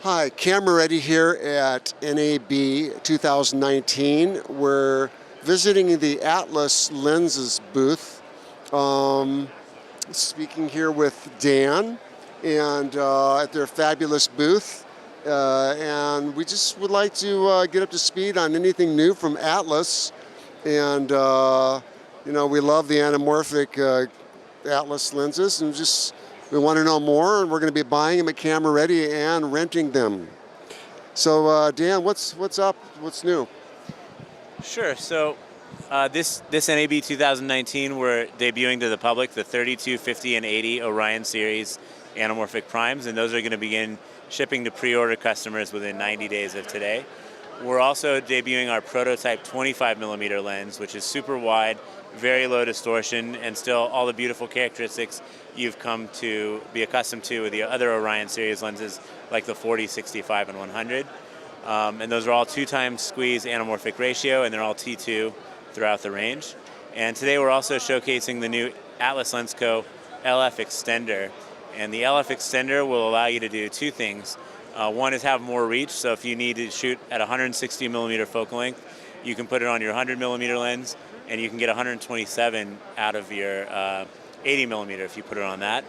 Hi, Camera Ready here at NAB 2019. We're visiting the Atlas Lenses booth. Speaking here with Dan and at their fabulous booth. And we just would like to get up to speed on anything new from Atlas. And we love the anamorphic Atlas lenses, and we want to know more, and we're going to be buying them at Camera Ready and renting them. So Dan, what's up? What's new? Sure. So this NAB 2019, we're debuting to the public the 32, 50, and 80 Orion series anamorphic primes, and those are going to begin shipping to pre-order customers within 90 days of today. We're also debuting our prototype 25mm lens, which is super wide, very low distortion, and still all the beautiful characteristics you've come to be accustomed to with the other Orion series lenses like the 40, 65, and 100. And those are all 2x squeeze anamorphic ratio, and they're all T2 throughout the range. And today we're also showcasing the new Atlas Lens Co. LF Extender. And the LF Extender will allow you to do two things. One is have more reach, so if you need to shoot at 160mm focal length, you can put it on your 100mm lens, and you can get 127 out of your 80mm if you put it on that.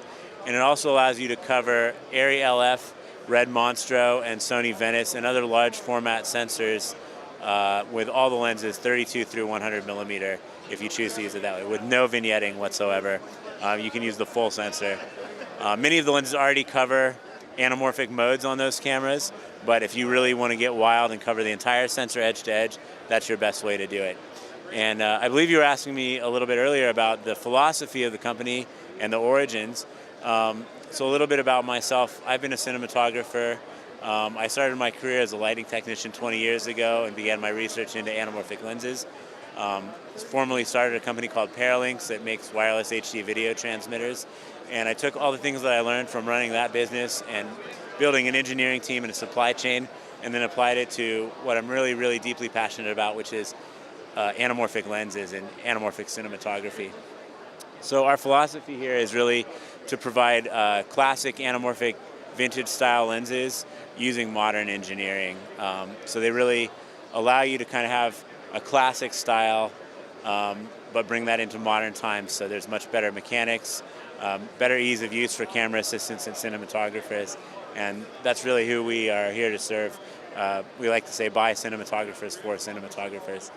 And it also allows you to cover Arri LF, Red Monstro, and Sony Venice, and other large format sensors with all the lenses 32 through 100mm if you choose to use it that way, with no vignetting whatsoever. You can use the full sensor. Many of the lenses already cover anamorphic modes on those cameras, but if you really want to get wild and cover the entire sensor edge to edge, that's your best way to do it. And I believe you were asking me a little bit earlier about the philosophy of the company and the origins. So a little bit about myself. I've been a cinematographer. I started my career as a lighting technician 20 years ago and began my research into anamorphic lenses. Formerly started a company called Paralinx that makes wireless HD video transmitters. And I took all the things that I learned from running that business and building an engineering team and a supply chain, and then applied it to what I'm really, really deeply passionate about, which is anamorphic lenses and anamorphic cinematography. So our philosophy here is really to provide classic anamorphic vintage style lenses using modern engineering. So they really allow you to kind of have a classic style, but bring that into modern times. So there's much better mechanics, better ease of use for camera assistants and cinematographers, and that's really who we are here to serve. We like to say by cinematographers for cinematographers.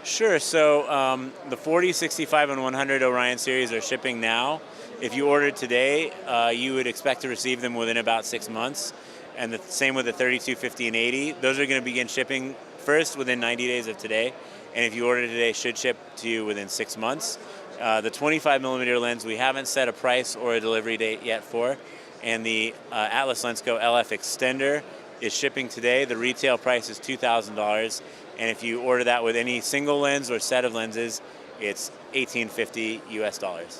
Sure, so the 40, 65, and 100 Orion series are shipping now. If you ordered today, you would expect to receive them within about 6 months. And the same with the 32, 50, and 80. Those are going to begin shipping first within 90 days of today. And if you order today, should ship to you within 6 months. The 25mm lens, we haven't set a price or a delivery date yet for. And the Atlas Lens Co. LF Extender is shipping today. The retail price is $2,000. And if you order that with any single lens or set of lenses, it's $1,850 US. Amazing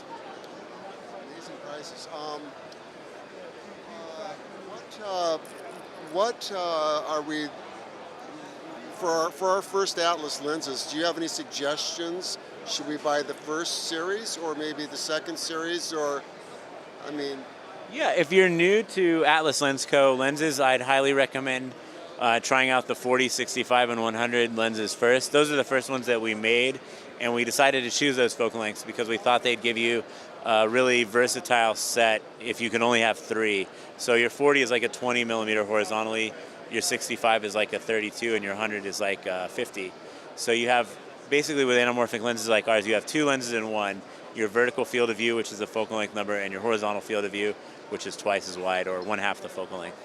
prices. What are we, for our first Atlas lenses, do you have any suggestions? Should we buy the first series or maybe the second series, or, I mean? Yeah, if you're new to Atlas Lens Co. lenses, I'd highly recommend trying out the 40, 65, and 100 lenses first. Those are the first ones that we made, and we decided to choose those focal lengths because we thought they'd give you a really versatile set if you can only have 3. So your 40 is like a 20mm horizontally, your 65 is like a 32, and your 100 is like 50. So you have, basically with anamorphic lenses like ours, you have 2 lenses in one. Your vertical field of view, which is the focal length number, and your horizontal field of view, which is twice as wide or 1/2 the focal length.